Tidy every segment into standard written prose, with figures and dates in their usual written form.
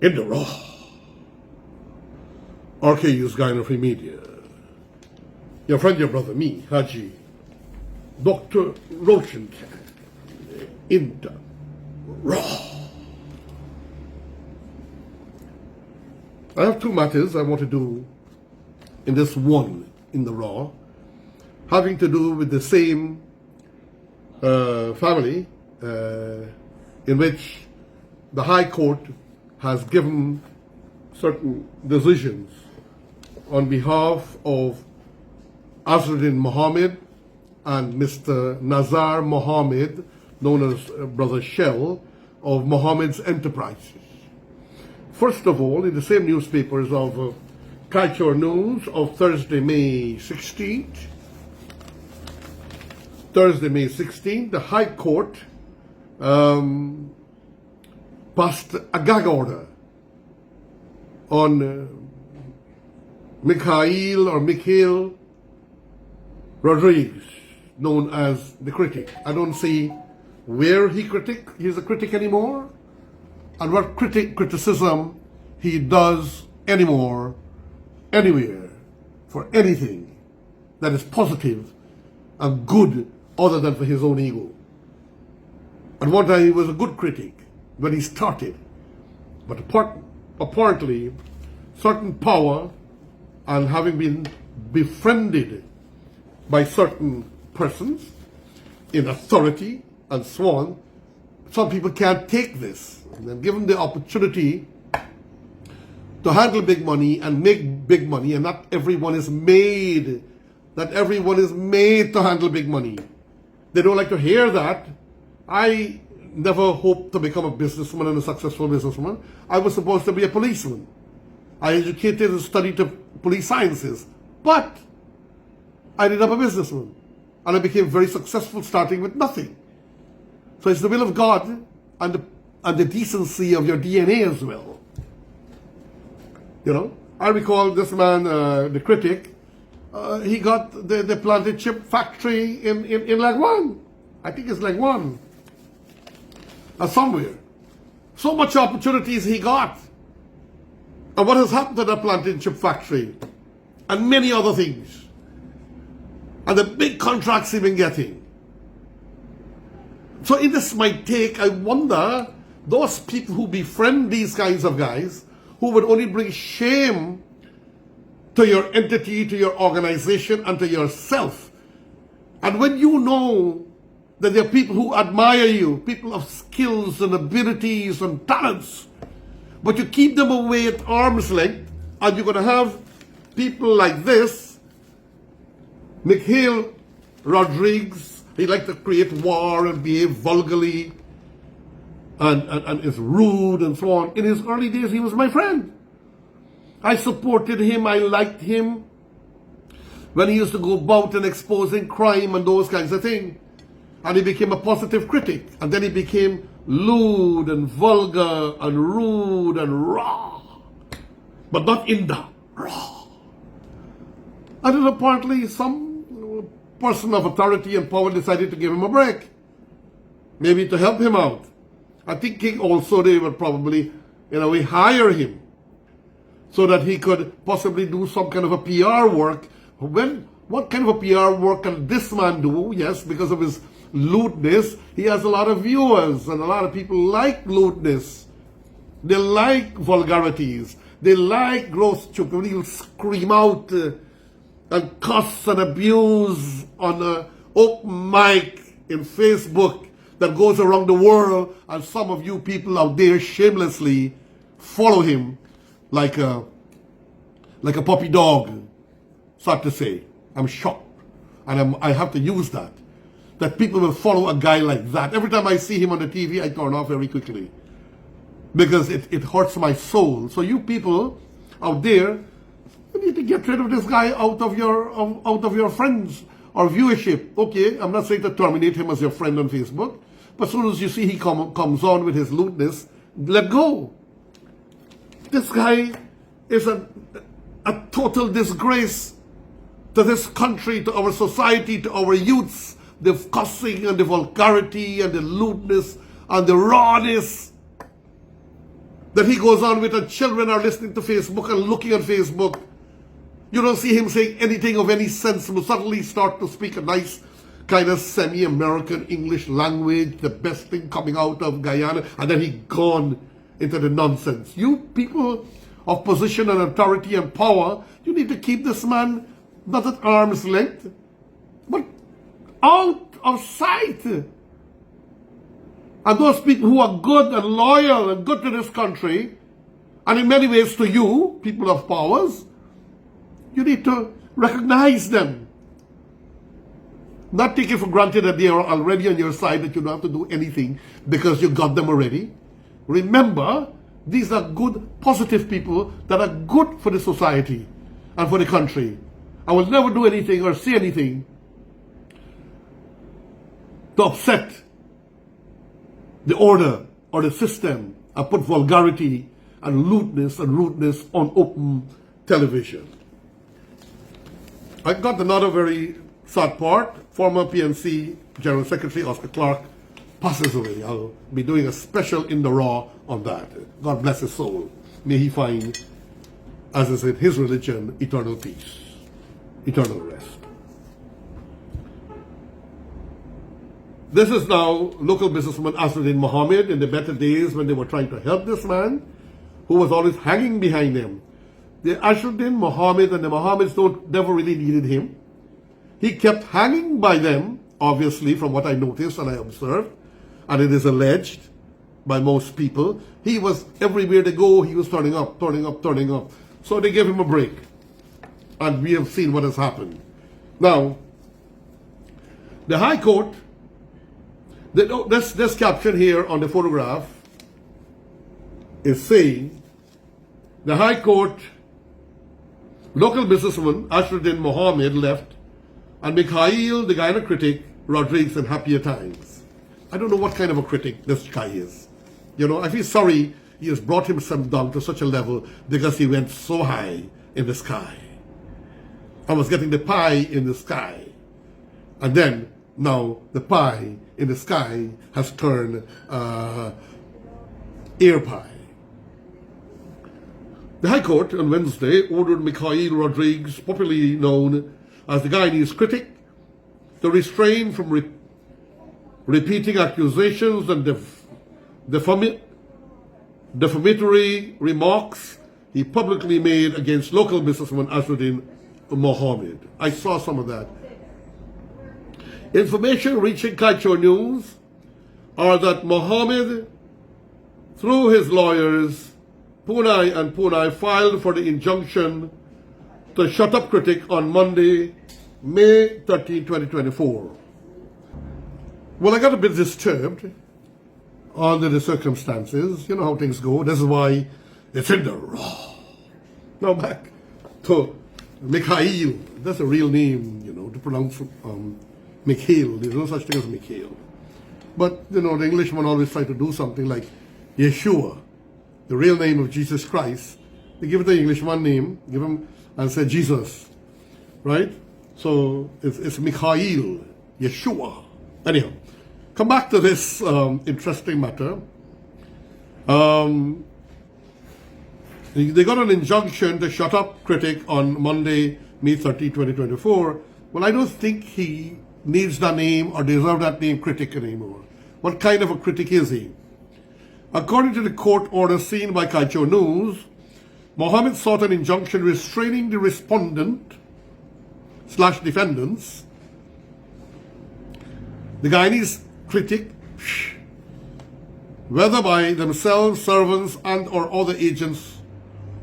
in the raw. RKU's Guyana Free Media. Your friend, your brother, me, HAJI, Dr. ROSHAN, in the raw. I have two matters I want to do in this one, in the raw, having to do with the same family in which the High Court has given certain decisions on behalf of Azruddin Mohammed and Mr. NAZAR Mohammed, known as Brother Shell, of Mohammed's Enterprises. First of all, in the same newspapers of Culture News of Thursday, May 16th, the High Court passed a gag order on Mikhail Rodriguez, known as the Critic. I don't see where he's a critic anymore, and what criticism he does anymore, anywhere, for anything that is positive and good other than for his own ego. At one time he was a good critic when he started, but apparently certain power and having been befriended by certain persons in authority and so on, some people can't take this. And then given the opportunity to handle big money and make big money, and not everyone is made to handle big money. They don't like to hear that. I never hoped to become a businessman and a successful businessman. I was supposed to be a policeman. I educated and studied police sciences, but I ended up a businessman, and I became very successful starting with nothing. So it's the will of God and the decency of your DNA as well. You know, I recall this man, the Critic, he got the planted chip factory in Lagwan. I think it's Lagwan. Somewhere. So much opportunities he got. And what has happened to the planted chip factory? And many other things. And the big contracts he's been getting. So in this my take, I wonder, those people who befriend these kinds of guys, who would only bring shame to your entity, to your organization, and to yourself. And when you know that there are people who admire you, people of skills and abilities and talents, but you keep them away at arm's length, and you're going to have people like this, Mikhail Rodriguez, he likes to create war and behave vulgarly, and is rude and so on. In his early days, he was my friend. I supported him, I liked him, when he used to go about and exposing crime and those kinds of things. And he became a positive critic. And then he became lewd and vulgar and rude and raw. But not in the raw. And then apparently some person of authority and power decided to give him a break. Maybe to help him out. I think also they would probably, in a way, hire him so that he could possibly do some kind of a PR work. What kind of a PR work can this man do? Yes, because of his lewdness, he has a lot of viewers, and a lot of people like lewdness. They like vulgarities. They like gross stupid. When he'll scream out and cuss and abuse on an open mic in Facebook that goes around the world, and some of you people out there shamelessly follow him like a puppy dog, sad to say. I'm shocked, and I have to use that people will follow a guy like that. Every time I see him on the TV, I turn off very quickly because it hurts my soul. So you people out there, you need to get rid of this guy out of your friends or viewership. Okay, I'm not saying to terminate him as your friend on Facebook, but as soon as you see he comes on with his lewdness, let go. This guy is a total disgrace to this country, to our society, to our youths. The cussing and the vulgarity and the lewdness and the rawness. that he goes on with, and children are listening to Facebook and looking at Facebook. You don't see him saying anything of any sense. He will suddenly start to speak a nice kind of semi-American English language, the best thing coming out of Guyana, and then he gone into the nonsense. You people of position and authority and power, you need to keep this man not at arm's length, but out of sight. And those people who are good and loyal and good to this country, and in many ways to you, people of powers, you need to recognize them. Not take it for granted that they are already on your side, that you don't have to do anything because you got them already. Remember, these are good, positive people that are good for the society and for the country. I will never do anything or say anything to upset the order or the system and put vulgarity and lewdness and rudeness on open television. I got another very sad part. Former PNC General Secretary Oscar Clark passes away. I'll be doing a special in the raw on that. God bless his soul. May he find, as is in his religion, eternal peace, eternal rest. This is now local businessman Mohammed in the better days when they were trying to help this man who was always hanging behind them. The Mohammed and the Mohammeds never really needed him. He kept hanging by them, obviously, from what I noticed and I observed, and it is alleged by most people. He was, everywhere they go, he was turning up, turning up, turning up. So they gave him a break. And we have seen what has happened. Now, the High Court, this caption here on the photograph is saying, the High Court, local businessman Mohammed left, and Mikhail, the Guyana critic, Rodriguez in happier times. I don't know what kind of a critic this guy is. You know, I feel sorry he has brought himself down to such a level because he went so high in the sky. I was getting the pie in the sky. And then, now, the pie in the sky has turned air pie. The High Court on Wednesday ordered Mikhail Rodriguez, popularly known as the Guyanese critic, to refrain from repeating accusations and defamatory remarks he publicly made against local businessman Mohammed. I saw some of that. Information reaching Kaicho News are that Mohammed, through his lawyers, Punai and Punai, filed for the injunction to shut up Critic on Monday, May 13, 2024. Well, I got a bit disturbed under the circumstances. You know how things go. This is why it's in the raw. Now back to Mikhail. That's a real name, you know, to pronounce Mikhail. There's no such thing as Mikhail. But, you know, the Englishman always try to do something like Yeshua, the real name of Jesus Christ. They give the Englishman name, give him, and say Jesus, right? So it's Mikhail, Yeshua. Anyhow, come back to this interesting matter. They got an injunction to shut up Critic on Monday, May 13, 2024. Well, I don't think he needs that name or deserves that name Critic anymore. What kind of a critic is he? According to the court order seen by Kaicho News, Mohammed sought an injunction restraining the respondent/defendants, the Guyanese critic, whether by themselves, servants, and or other agents,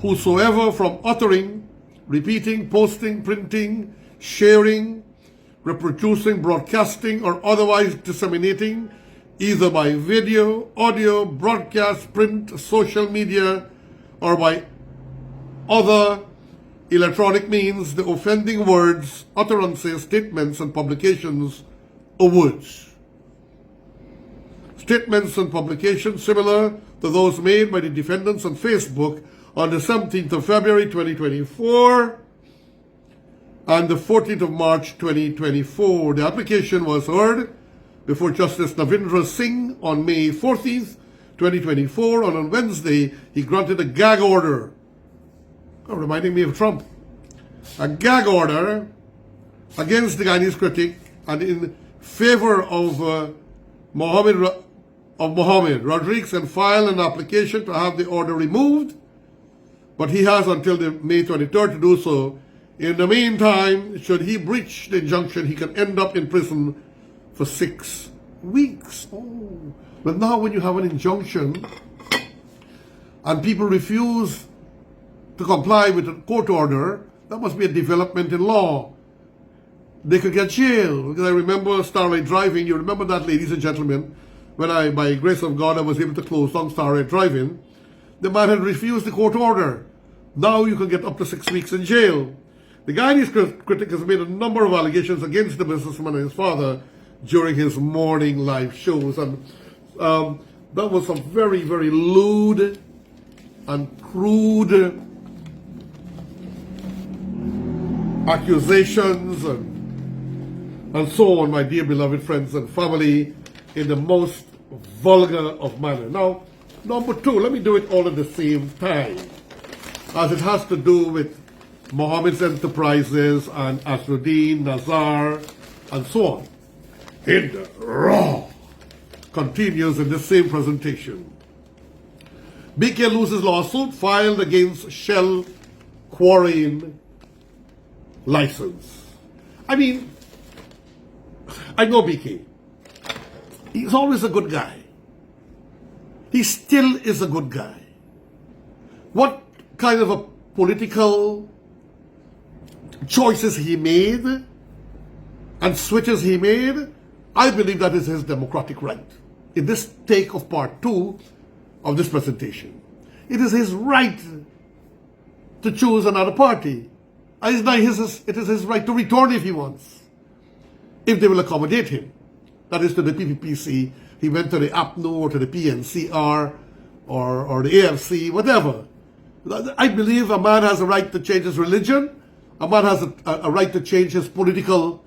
whosoever from uttering, repeating, posting, printing, sharing, reproducing, broadcasting, or otherwise disseminating, either by video, audio, broadcast, print, social media, or by other electronic means, the offending words, utterances, statements, and publications or words. Statements and publications similar to those made by the defendants on Facebook on the 17th of February 2024 and the 14th of March 2024. The application was heard before Justice Navindra Singh on May 14th, 2024, and on Wednesday, he granted a gag order, reminding me of Trump, a gag order against the Guyanese Critic and in favor of Mohammed. Rodriguez can file an application to have the order removed, but he has until May 23rd to do so. In the meantime, should he breach the injunction, he can end up in prison for 6 weeks. Oh, but now when you have an injunction and people refuse to comply with a court order, that must be a development in law. They could get jailed. Because I remember Starlight Driving. You remember that, ladies and gentlemen, when by grace of God, I was able to close down Starlight Driving. The man had refused the court order. Now you can get up to 6 weeks in jail. The Guyanese Critic has made a number of allegations against the businessman and his father during his morning live shows. And that was some very, very lewd and crude accusations and so on, my dear beloved friends and family, in the most vulgar of manner. Now, number two, let me do it all at the same time, as it has to do with Mohammed's enterprises and Asruddin, NAZAR, and so on. It continues in the same presentation. BK loses lawsuit filed against Shell Quarrying license. I mean, I know BK. He's always a good guy. He still is a good guy. What kind of a political choices he made and switches he made, I believe that is his democratic right. In this take of part 2 of this presentation, it is his right to choose another party. It is his right to return if he wants, if they will accommodate him. That is to the PPPC. He went to the APNO or to the PNCR or the AFC, whatever. I believe a man has a right to change his religion. A man has a right to change his political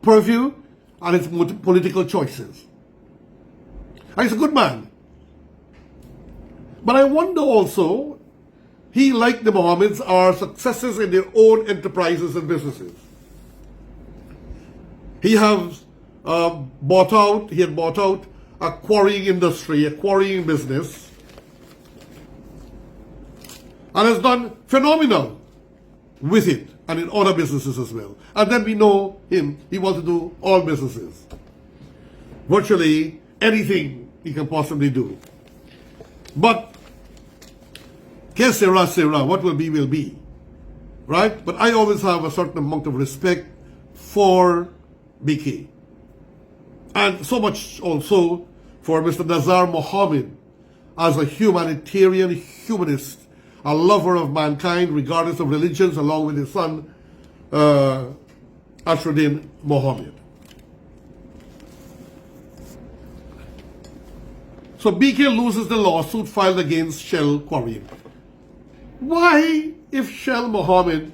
purview and his political choices. And he's a good man. But I wonder also, he, like the Mohammeds, are successes in their own enterprises and businesses. He had bought out a quarrying industry, a quarrying business, and has done phenomenal with it and in other businesses as well. And then we know him, he wants to do all businesses. Virtually anything he can possibly do. But, que sera, sera, what will be. Right? But I always have a certain amount of respect for BK. And so much also for Mr. NAZAR Mohammed as a humanitarian humanist, a lover of mankind regardless of religions, along with his son Asruddin Mohammed. So BK loses the lawsuit filed against Shell Quarrying. Why, if Shell Mohammed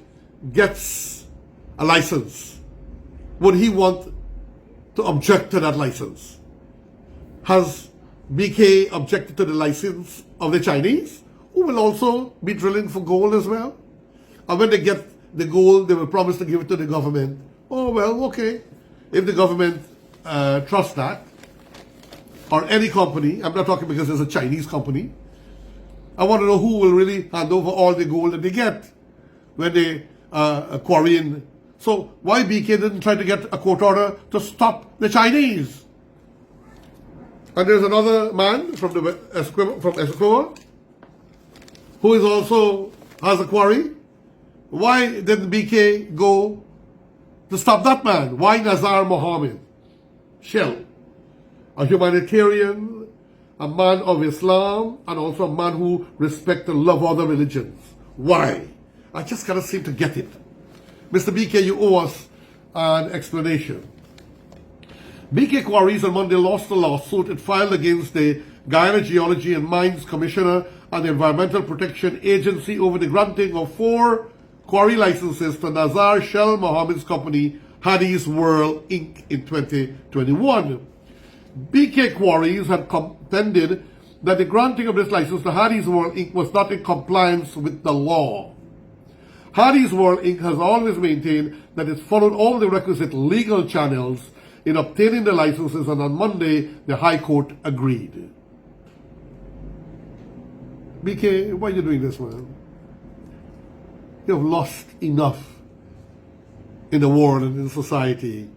gets a license, would he want to object to that license? Has BK objected to the license of the Chinese, who will also be drilling for gold as well? And when they get the gold, they will promise to give it to the government. Oh, well, okay. If the government trusts that, or any company, I'm not talking because it's a Chinese company, I want to know who will really hand over all the gold that they get when they quarry in. So why BK didn't try to get a court order to stop the Chinese? And there's another man from Essequibo who is also has a quarry. Why didn't BK go to stop that man? Why NAZAR Mohammed? Shell, a humanitarian, a man of Islam, and also a man who respects and loves other religions. Why? I just cannot seem to get it. Mr. BK, you owe us an explanation. BK Quarries on Monday lost the lawsuit it filed against the Guyana Geology and Mines Commissioner and the Environmental Protection Agency over the granting of 4 quarry licenses to NAZAR Shell Mohammed's company, HADI'S World Inc. in 2021. BK Quarries had contended that the granting of this license to HADI'S World Inc. was not in compliance with the law. HADI'S World Inc. has always maintained that it followed all the requisite legal channels in obtaining the licenses, and on Monday, the High Court agreed. BK, why are you doing this, man? You have lost enough in the world and in society.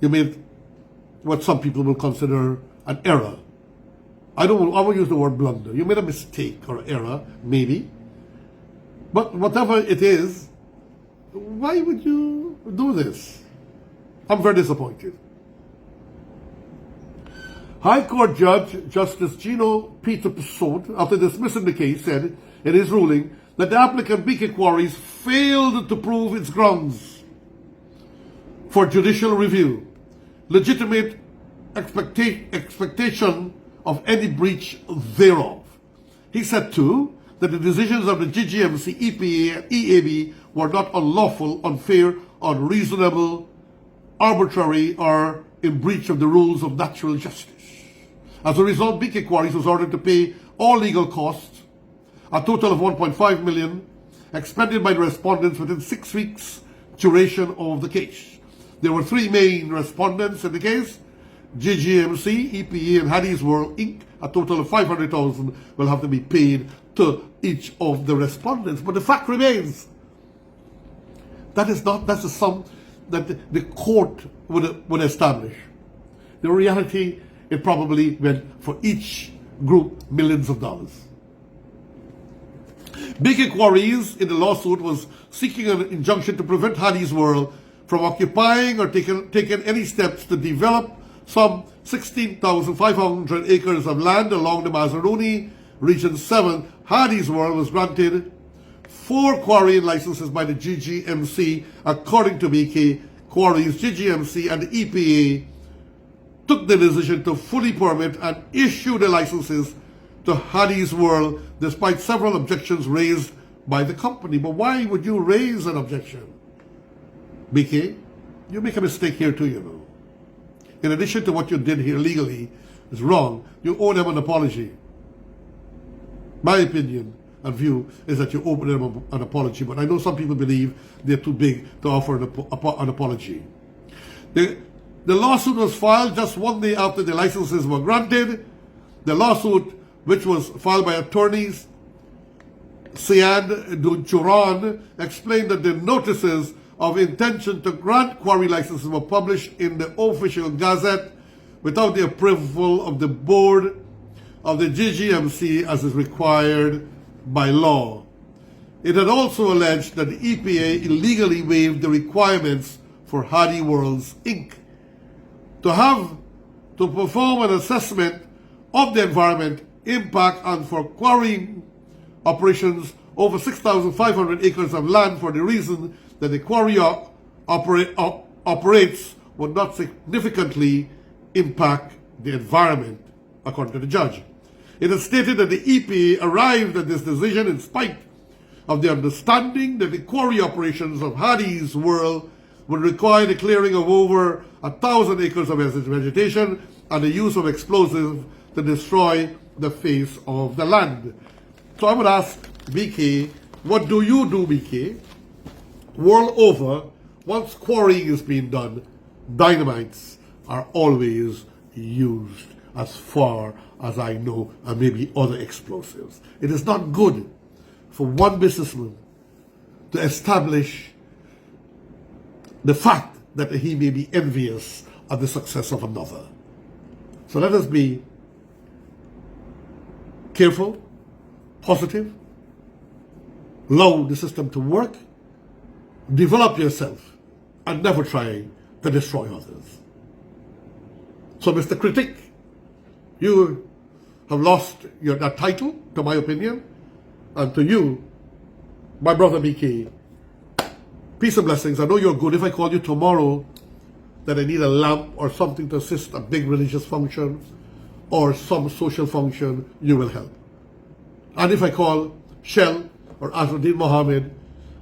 You made what some people will consider an error. I won't use the word blunder. You made a mistake or error, maybe. But whatever it is, why would you do this? I'm very disappointed. High Court Judge Justice Gino Peter Pessoa, after dismissing the case, said in his ruling that the applicant BK Quarries failed to prove its grounds for judicial review, legitimate expectation of any breach thereof. He said too that the decisions of the GGMC, EPA, and EAB were not unlawful, unfair, unreasonable, arbitrary, or in breach of the rules of natural justice. As a result, BK Quarries was ordered to pay all legal costs, a total of $1.5 million, expended by the respondents within 6 weeks duration of the case. There were 3 main respondents in the case: GGMC, EPA, and HADI'S World Inc. A total of $500,000 will have to be paid to each of the respondents. But the fact remains, that's the sum that the court would establish. The reality, it probably went for each group millions of dollars. BK Quarries in the lawsuit was seeking an injunction to prevent HADI'S World from occupying or taking any steps to develop some 16,500 acres of land along the Mazaruni Region 7. HADI'S World was granted 4 quarrying licenses by the GGMC. According to BK Quarries, GGMC and the EPA took the decision to fully permit and issue the licenses to HADI'S World despite several objections raised by the company. But why would you raise an objection? BK, you make a mistake here too, you know. In addition to what you did here legally is wrong, you owe them an apology. My opinion and view is that you owe them an apology, but I know some people believe they're too big to offer an apology. The lawsuit was filed just 1 day after the licenses were granted. The lawsuit, which was filed by attorneys Siad Dujuran, explained that the notices of intention to grant quarry licenses were published in the official gazette without the approval of the board of the GGMC as is required by law. It had also alleged that the EPA illegally waived the requirements for HADI Worlds Inc. to perform an assessment of the environment impact and for quarrying operations over 6,500 acres of land for the reason that the quarry operates would not significantly impact the environment, according to the judge. It is stated that the EPA arrived at this decision in spite of the understanding that the quarry operations of HADI'S World would require the clearing of over 1,000 acres of vegetation and the use of explosives to destroy the face of the land. So I would ask BK, what do you do, BK? World over, once quarrying is being done, dynamites are always used, as far as I know, and maybe other explosives. It is not good for one businessman to establish the fact that he may be envious of the success of another. So let us be careful, positive, allow the system to work, develop yourself, and never try to destroy others. So, Mr. Critic, you have lost that title, to my opinion, and to you, my brother BK, peace and blessings. I know you're good. If I call you tomorrow that I need a lamp or something to assist a big religious function or some social function, you will help. And if I call Shell or Azruddin Mohammed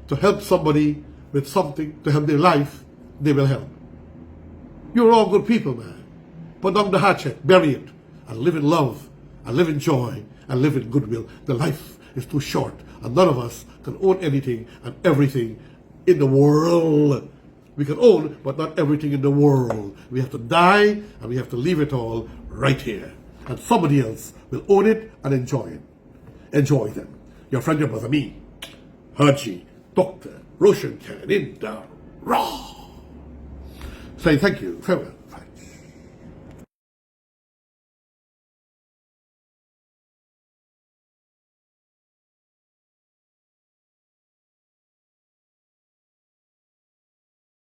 to help somebody with something to help their life, they will help. You're all good people, man. Put down the hatchet, bury it, and live in love and live in joy and live in goodwill. The life is too short, and none of us can own anything and everything in the world. We can own, but not everything in the world. We have to die, and we have to leave it all right here. And somebody else will own it and enjoy it. Enjoy them. Your friend, your brother, me, HAJI, Dr. ROSHAN, in the raw. Say thank you. Farewell.